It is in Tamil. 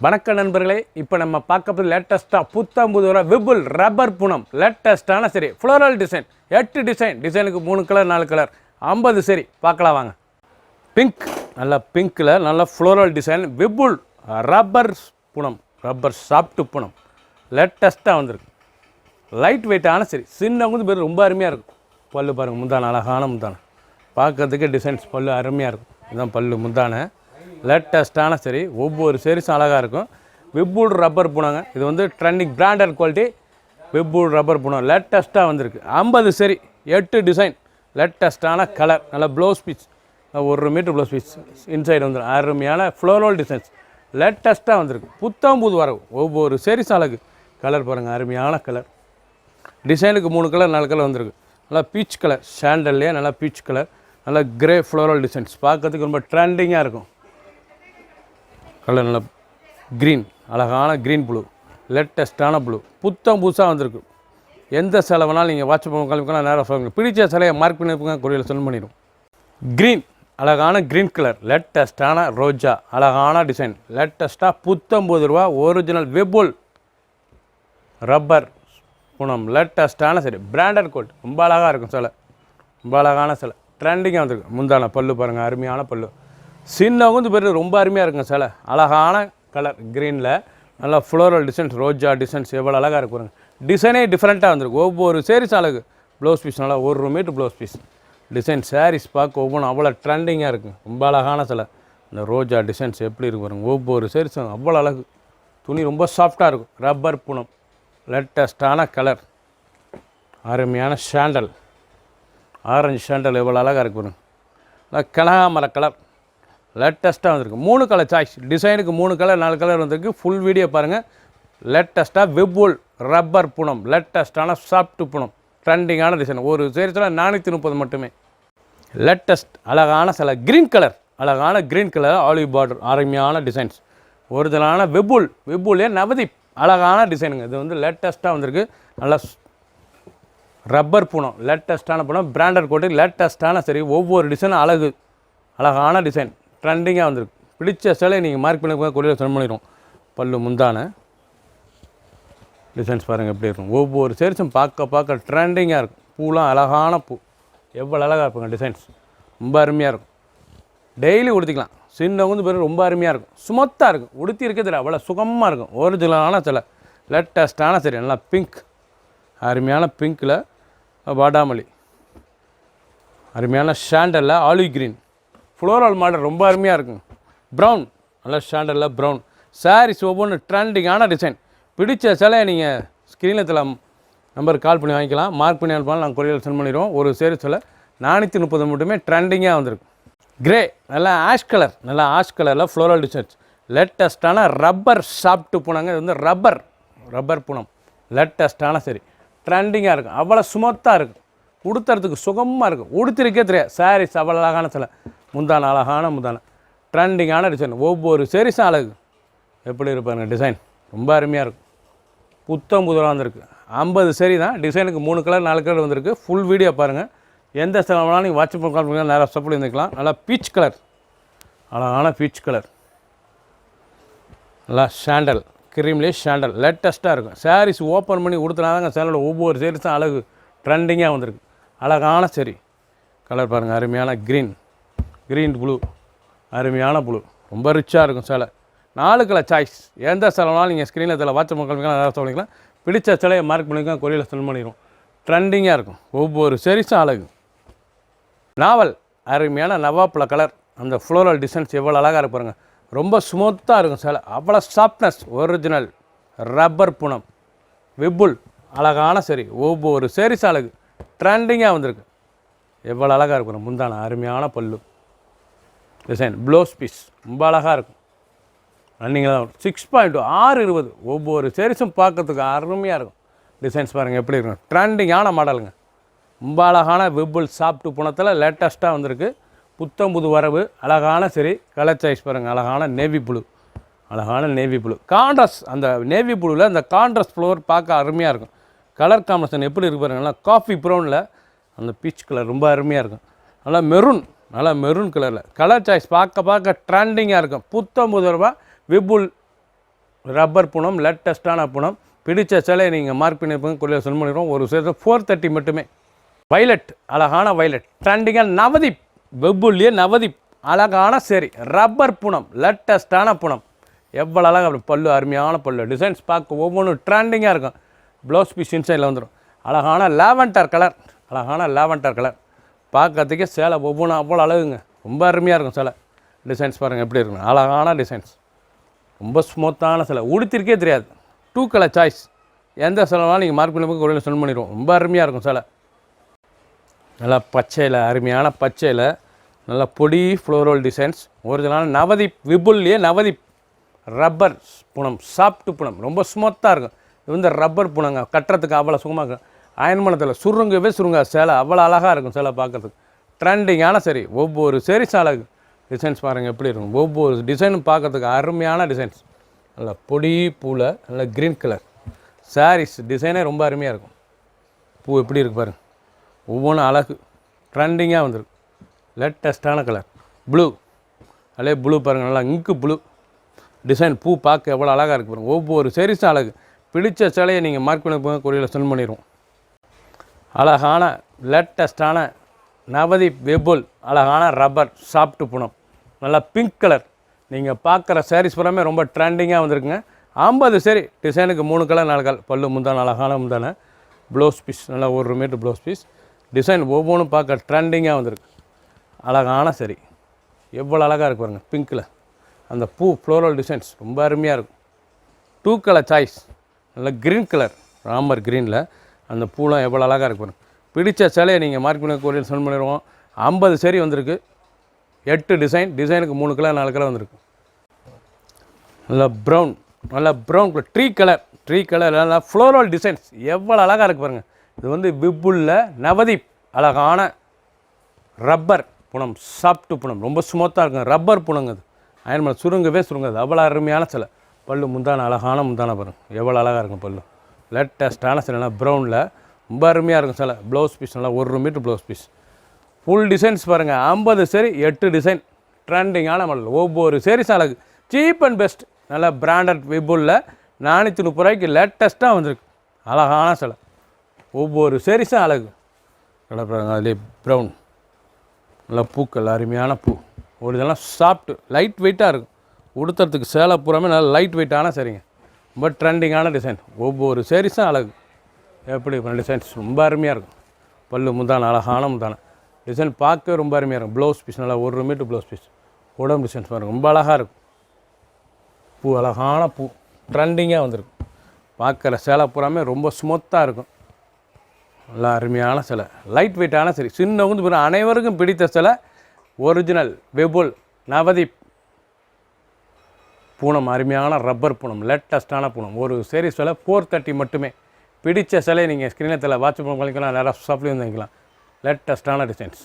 வணக்கம் நண்பர்களே, இப்போ நம்ம பார்க்க லேட்டஸ்ட்டாக புத்தம்புது விபுல் ரப்பர் புனம் லேட்டஸ்ட்டான சரி ஃப்ளோரல் டிசைன் 8 டிசைனுக்கு 3 கலர் 4 கலர் 50 சரி பார்க்கலாம் வாங்க. பிங்க் நல்லா பிங்க்கில் நல்லா floral design Vipul rubber Poonam rubber soft Poonam லேட்டஸ்ட்டாக வந்திருக்கு. லைட் வெயிட்டான சரி சின்னவங்க பேர் ரொம்ப அருமையாக இருக்கும். பல்லு பாருங்கள், முந்தான அழகான முந்தான பார்க்கறதுக்கு டிசைன்ஸ் பல்லு அருமையாக இருக்கும். இதுதான் பல்லு முந்தான லேட்டஸ்ட்டான சரி ஒவ்வொரு சரிஸும் அழகாக இருக்கும். விபுல் ரப்பர் புனாங்க. இது வந்து trending branded quality Vipul rubber Poonam லேட்டஸ்ட்டாக வந்திருக்கு. 50 சரி 8 டிசைன் லேட்டஸ்ட்டான கலர் நல்ல blouse piece 1 metre blouse piece inside வந்துடும். அருமையான ஃப்ளோரல் டிசைன்ஸ் லேட்டஸ்ட்டாக வந்திருக்கு. புத்தம்புது வரவு ஒவ்வொரு சரிஸ் அழகு. கலர் பாருங்கள், அருமையான கலர். டிசைனுக்கு 3 கலர் 4 கலர் வந்திருக்கு. நல்லா பீச் கலர் சாண்டல்லையே நல்லா பீச் கலர் நல்லா கிரே ஃப்ளோரல் டிசைன்ஸ் பார்க்கறதுக்கு ரொம்ப ட்ரெண்டிங்காக இருக்கும். கலர் நல்லா க்ரீன் அழகான க்ரீன் ப்ளூ லேட்டஸ்ட்டான ப்ளூ புத்தம் புதுசாக வந்திருக்கு. எந்த சிலை வேணாலும் நீங்கள் வாட்ஸ்அப் கிளம்பிக்கலாம், நேராக சொல்லுங்கள். பிடிச்ச சிலையை மார்க் பண்ணியிருப்பாங்க, கொரியரில் சென்ட் பண்ணிடும். க்ரீன் அழகான க்ரீன் கலர் லேட்டஸ்ட்டான ரோஜா அழகான டிசைன் லேட்டஸ்ட்டாக ₹19 ஒரிஜினல் விபுல் ரப்பர் புனம் லேட்டஸ்ட்டான சரி பிராண்டட் கோட் ரொம்ப அழகாக இருக்கும். சிலை ரொம்ப அழகான சிலை ட்ரெண்டிங்காக வந்திருக்கு. முந்தான பல்லு பாருங்கள், அருமையான பல்லு. சின்னவங்க பேர் ரொம்ப அருமையாக இருக்குங்க. சிலை அழகான கலர் க்ரீனில் நல்லா ஃப்ளோரல் டிசைன்ஸ் ரோஜா டிசைன்ஸ் எவ்வளோ அழகாக இருக்கு பாருங்க. டிசைனே டிஃப்ரெண்ட்டாக வந்திருக்கு. ஒவ்வொரு சேரீஸ் அழகு. ப்ளவுஸ் பீஸ் நல்லா 1 metre blouse piece design saris பார்க்க ஒவ்வொன்றும் அவ்வளோ ட்ரெண்டிங்காக இருக்குது. ரொம்ப அழகான சிலை. இந்த ரோஜா டிசைன்ஸ் எப்படி இருக்கு பாருங்க. ஒவ்வொரு சேரீஸும் அவ்வளோ அழகு. துணி ரொம்ப சாஃப்டாக இருக்கும். ரப்பர் புனம் லேட்டஸ்ட்டான கலர் அருமையான சாண்டல் ஆரஞ்சு சாண்டல் எவ்வளோ அழகாக இருக்கு பாருங்க. நல்லா கனகாமர கலர் லேட்டஸ்ட்டாக வந்திருக்கு. 3 கலர் சாய்ஸ். டிசைனுக்கு 3 கலர் 4 கலர் வந்திருக்கு. ஃபுல் வீடியோ பாருங்கள். லேட்டஸ்ட்டாக விபுல் ரப்பர் புனம் லேட்டஸ்ட்டான சாஃப்ட் புனம் ட்ரெண்டிங்கான டிசைன். ஒரு சேரீஸில் 430 மட்டுமே. லேட்டஸ்ட் அழகான சில க்ரீன் கலர் அழகான க்ரீன் கலர் ஆலிவ் பார்டர் அருமையான டிசைன்ஸ் ஒரிஜினலான விபுல்லே நவதீப் அழகான டிசைனுங்க. இது வந்து லேட்டஸ்ட்டாக வந்திருக்கு. நல்லா ரப்பர் புனம் லேட்டஸ்ட்டான புனம் பிராண்டட் கோட்டு லேட்டஸ்ட்டான சரி ஒவ்வொரு டிசைனும் அழகு அழகான டிசைன் ட்ரெண்டிங்காக வந்திருக்கு. பிடிச்ச சிலை நீங்கள் மார்க் பண்ணி கொரியரில் சென்ட் பண்ணிடுவோம். பல்லு முந்தான டிசைன்ஸ் பாருங்கள் எப்படி இருக்கும். ஒவ்வொரு சேரிஸும் பார்க்க ட்ரெண்டிங்காக இருக்கும். பூலாம் அழகான பூ எவ்வளோ அழகாக இருப்பாங்க. டிசைன்ஸ் ரொம்ப அருமையாக இருக்கும். டெய்லி உடுத்திக்கலாம். சின்னவங்க பேர் ரொம்ப அருமையாக இருக்கும். சுமத்தாக இருக்கும். உடுத்தி இருக்கிறது அவ்வளோ சுகமாக இருக்கும். ஒரிஜினலான சிலை லேட்டஸ்ட்டான சரி நல்லா பிங்க் அருமையான பிங்க்கில் வாடாமல்லி அருமையான ஷாண்டலில் ஆலிவ் க்ரீன் ஃப்ளோரல் மாடல் ரொம்ப அருமையாக இருக்கும். ப்ரௌன் நல்லா ஷாண்டலில் ப்ரௌன் சாரீஸ் ஒவ்வொன்று ட்ரெண்டிங்கான டிசைன். பிடிச்ச சிலையை நீங்கள் ஸ்க்ரீனில் நம்பருக்கு கால் பண்ணி வாங்கிக்கலாம். மார்க் பண்ணி அனுப்பாலும் நாங்கள் கொரியரில் சென்ட் பண்ணிடுவோம். ஒரு சேரீ சிலை 430 மட்டுமே ட்ரெண்டிங்காக வந்திருக்கு. கிரே நல்லா ஆஷ் கலரில் ஃப்ளோரல் டிசைன்ஸ் லேட்டஸ்ட்டான ரப்பர் சாஃப்ட் புனாங்க. இது வந்து ரப்பர் புனம் லேட்டஸ்ட்டான சரி ட்ரெண்டிங்காக இருக்கும். அவ்வளோ சுமத்தாக இருக்கும். உடுத்துறதுக்கு சுகமாக இருக்கும். உடுத்திருக்கே தெரியாது. சாரீஸ் அவ்வளோ அழகான சிலை. முந்தான அழகான முந்தான ட்ரெண்டிங்கான டிசைன். ஒவ்வொரு சேரீஸும் அழகு. எப்படி இருப்பாருங்க டிசைன் ரொம்ப அருமையாக இருக்கும். புதுதாக வந்திருக்கு. 50 சரி தான். டிசைனுக்கு 3 கலர் 4 கலர் வந்திருக்கு. ஃபுல் வீடியோ பாருங்கள். எந்த சில வேணாலும் நீங்கள் வாட்ஸ்அப் கால் பண்ணி நேராக சப்போர்ட் இருந்துக்கலாம். நல்லா பீச் கலர் அழகான பீச் கலர் நல்லா ஷாண்டல் க்ரீம்லேயே ஷாண்டல் லேட்டஸ்ட்டாக இருக்கும். சாரீஸ் ஓப்பன் பண்ணி கொடுத்தனாதாங்க சேனலோட ஒவ்வொரு சேரீஸும் அழகு ட்ரெண்டிங்காக வந்திருக்கு. அழகான சரி கலர் பாருங்கள். அருமையான க்ரீன் ப்ளூ அருமையான ப்ளூ ரொம்ப ரிச்சாக இருக்கும் சேலை. 4 கலர் சாய்ஸ். எந்த சேலைனாலும் நீங்கள் ஸ்க்ரீனில் வாட்ஸ்அப் கிளம்பிக்கலாம், நேராக சொல்லிக்கலாம். பிடிச்ச சிலையை மார்க் பண்ணிக்கலாம், கொரியரில் சென்ட் பண்ணிடுவோம். ட்ரெண்டிங்காக இருக்கும். ஒவ்வொரு சேரீஸும் அழகு. நாவல் அருமையான நவாப்பில் கலர் அந்த ஃப்ளோரல் டிசைன்ஸ் எவ்வளோ அழகாக இருக்கு பாருங்கள். ரொம்ப ஸ்மூத்தாக இருக்கும் சேலை. அவ்வளோ சாஃப்ட்னஸ் ஒரிஜினல் ரப்பர் புனம் விபுல் அழகான சரி ஒவ்வொரு சேரீஸ் அழகு ட்ரெண்டிங்காக வந்திருக்கு. எவ்வளோ அழகாக இருக்கும். முந்தான அருமையான பல்லு டிசைன் ப்ளவுஸ் பீஸ் ரொம்ப அழகாக இருக்கும். ரன்னிங்கில் தான் 6.620 ஒவ்வொரு சேரீஸும் பார்க்கறதுக்கு அருமையாக இருக்கும். டிசைன்ஸ் பாருங்கள் எப்படி இருக்கும். ட்ரெண்டிங்கான மாடலுங்க. ரொம்ப அழகான விபுல் சாஃப்ட் புனத்தில் லேட்டஸ்ட்டாக வந்திருக்கு. புத்தம்புது வரவு அழகான சரி கலர் சாய்ஸ் பாருங்கள். அழகான நேவி ப்ளூ கான்ட்ராஸ்ட். அந்த நேவி ப்ளூவில் அந்த கான்ட்ராஸ்ட் ஃப்ளோர் பார்க்க அருமையாக இருக்கும். கலர் காம்பினேஷன் எப்படி இருக்கு பாருங்கள். நல்லா காஃபி ப்ரௌனில் அந்த பீச் கலர் ரொம்ப அருமையாக இருக்கும். நல்லா மெரூன் கலரில் கலர் சாய்ஸ் பார்க்க ட்ரெண்டிங்காக இருக்கும். ₹19 விபுல் ரப்பர் பூனம், லேட்டஸ்ட்டான பூனம். பிடிச்ச சிலையை நீங்கள் மார்க் பண்ணியிருப்பீங்க, கொரியர் சென்ட் பண்ணிடுவோம். ஒரு சேர்த்து 430 மட்டுமே. வைலட், அழகான வைலட், ட்ரெண்டிங்காக நவதீப், வெப்புல்லையே நவதீப், அழகான சரி, ரப்பர் பூனம், லேட்டஸ்ட்டான பூனம். எவ்வளோ அழகாக அப்படி பல்லு, அருமையான பல்லு, டிசைன்ஸ் பார்க்க ஒவ்வொன்றும் ட்ரெண்டிங்காக இருக்கும். ப்ளவுஸ் பீஸ் இன்சைடில் வந்துடும். அழகான லாவெண்டர் கலர், அழகான லாவெண்டர் கலர். பார்க்கறதுக்கே சேலை ஒவ்வொன்றும் அவ்வளோ அழகுங்க, ரொம்ப அருமையாக இருக்கும் சேலை. டிசைன்ஸ் பாருங்கள் எப்படி இருக்குங்க, அழகான டிசைன்ஸ், ரொம்ப ஸ்மூத்தான சேலை, உடுத்திருக்கே தெரியாது. 2 கலர் சாய்ஸ், எந்த சேலைனாலும் நீங்கள் மார்க் பண்ணி கொரியர் சென்ட் பண்ணிடுவோம். ரொம்ப அருமையாக இருக்கும் சேலை. நல்லா பச்சையில், அருமையான பச்சையில், நல்லா பொடி ஃப்ளோரல் டிசைன்ஸ், ஒரிஜினலான நவதீப், விபுல்லையே நவதீப், ரப்பர் புனம், சாஃப்ட்டு புனம், ரொம்ப ஸ்மூத்தாக இருக்கும். இது வந்து ரப்பர் புனங்க, கட்டுறதுக்கு அவ்வளோ சுகமாக இருக்கும். அயன்மனத்தில் சுருங்கவே சுருங்க சேலை, அவ்வளோ அழகாக இருக்கும் சேலை பார்க்குறதுக்கு. ட்ரெண்டிங்கான சரி, ஒவ்வொரு சரி சேலைக்கு டிசைன்ஸ் பாருங்கள் எப்படி இருக்கும். ஒவ்வொரு டிசைனும் பார்க்குறதுக்கு அருமையான டிசைன்ஸ். நல்லா பொடி பூவில் நல்லா க்ரீன் கலர் சாரீஸ் டிசைனே ரொம்ப அருமையாக இருக்கும். பூ எப்படி இருக்குது பாருங்கள், ஒவ்வொன்றும் அழகு, ட்ரெண்டிங்காக வந்துருக்கு. லேட்டஸ்ட்டான கலர் ப்ளூ, அதே ப்ளூ பாருங்கள், நல்லா இங்கு ப்ளூ டிசைன். பூ பார்க்க எவ்வளோ அழகாக இருக்குது பாருங்கள். ஒவ்வொரு சரிசும் அழகு. பிடிச்ச சிலையை நீங்கள் மார்க் பண்ணி போங்க, கொரியரில் சென்ட் பண்ணிடுவோம். அழகான லேட்டஸ்ட்டான நவதீப் வெபுல், அழகான ரப்பர் சாஃப்ட்டு புனம், நல்லா பிங்க் கலர். நீங்கள் பார்க்குற சாரீஸ் பூராமே ரொம்ப ட்ரெண்டிங்காக வந்திருக்குங்க. 50 சரி, டிசைனுக்கு 3 கலர் 4 கலர். பல்லு முந்தான, அழகான முந்தான. ப்ளவுஸ் பீஸ் நல்லா 1 மீட்டர் ப்ளவுஸ் பீஸ். டிசைன் ஒவ்வொன்றும் பார்க்க ட்ரெண்டிங்காக வந்திருக்கு. அழகான சரி, எவ்வளோ அழகாக இருக்கு பாருங்கள். பிங்க்கில் அந்த பூ ஃப்ளோரல் டிசைன்ஸ் ரொம்ப அருமையாக இருக்கும். 2 கலர் சாய்ஸ், நல்லா க்ரீன் கலர், ராமர் க்ரீனில் அந்த பூலாம் எவ்வளோ அழகாக இருக்கு பாருங்கள். பிடிச்ச சிலையை நீங்கள் மார்க் பண்ணி கொரியர் சென்ட் பண்ணிடுவோம். 50 சரி வந்திருக்கு. 8 டிசைனுக்கு 3 கலர் 4 கலர் வந்திருக்கு. நல்லா ப்ரௌன், நல்லா ப்ரௌன் கலர், ட்ரீ கலர் நல்லா ஃப்ளோரல் டிசைன்ஸ் எவ்வளோ அழகாக இருக்குது பாருங்கள். இது வந்து விபுல்ல நவதீப், அழகான ரப்பர் புனம், சாஃப்ட்டு புனம், ரொம்ப ஸ்மூத்தாக இருக்கும். ரப்பர் புனங்க, அது அயன்மலை சுருங்கவே சுருங்காது, அவ்வளோ அருமையான சிலை. பல்லு முந்தான, அழகான முந்தான பாருங்கள், எவ்வளோ அழகாக இருக்கும் பல்லு. லேட்டஸ்ட்டான சிலைனா ப்ரௌனில் ரொம்ப அருமையாக இருக்கும் சிலை. ப்ளவுஸ் பீஸ் நல்லா 1 metre blouse piece. Full designs பாருங்கள். 50 சரி, 8 டிசைன், ட்ரெண்டிங்கான மாடல். ஒவ்வொரு சீரிஸ் அழகு, சீப் அண்ட் பெஸ்ட். நல்லா பிராண்டட் விபுல்ல 430 ரூபாய்க்கு லேட்டஸ்ட்டாக வந்திருக்கு. அழகான சிலை, ஒவ்வொரு சீரிஸும் அழகு. நல்லா பாருங்கள், அதுலேயே ப்ரௌன், நல்லா பூக்கள், அருமையான பூ. ஒரு இதெல்லாம் சாஃப்ட்டு லைட் வெயிட்டாக இருக்கும். உடுத்துறதுக்கு சேலை பூராமே நல்லா லைட் வெயிட்டான சரிங்க. ரொம்ப ட்ரெண்டிங்கான டிசைன், ஒவ்வொரு சீரிஸும் அழகு. எப்படி டிசைன்ஸ் ரொம்ப அருமையாக இருக்கும். பல்லு முந்தான, அழகான முந்தான டிசைன் பார்க்க ரொம்ப அருமையாக இருக்கும். ப்ளவுஸ் பீஸ் நல்லா 1 மீட்டர் ப்ளவுஸ் பீஸ். உடம்பு டிசைன்ஸ் பாருங்கள், ரொம்ப அழகாக இருக்கும். பூ அழகான பூ, ட்ரெண்டிங்காக வந்திருக்கும். பார்க்குற சேலை பூராமே ரொம்ப ஸ்மூத்தாக இருக்கும். நல்லா அருமையான சிலை, லைட் வெயிட்டான சரி, சின்னவங்க பிறகு அனைவருக்கும் பிடித்த சிலை. ஒரிஜினல் வெபுல் நவதீப் பூனம், அருமையான ரப்பர் பூனம், லேட்டஸ்ட்டான பூனம். ஒரு சீரிஸ் விலை 430 மட்டுமே. பிடிச்ச சிலை நீங்கள் ஸ்க்ரீனில் வாட்ஸ்அப் பண்ணிக்கலாம், நேராக ஷாப்லேயும் வாங்கிக்கலாம். லேட்டஸ்ட்டான டிசைன்ஸ்.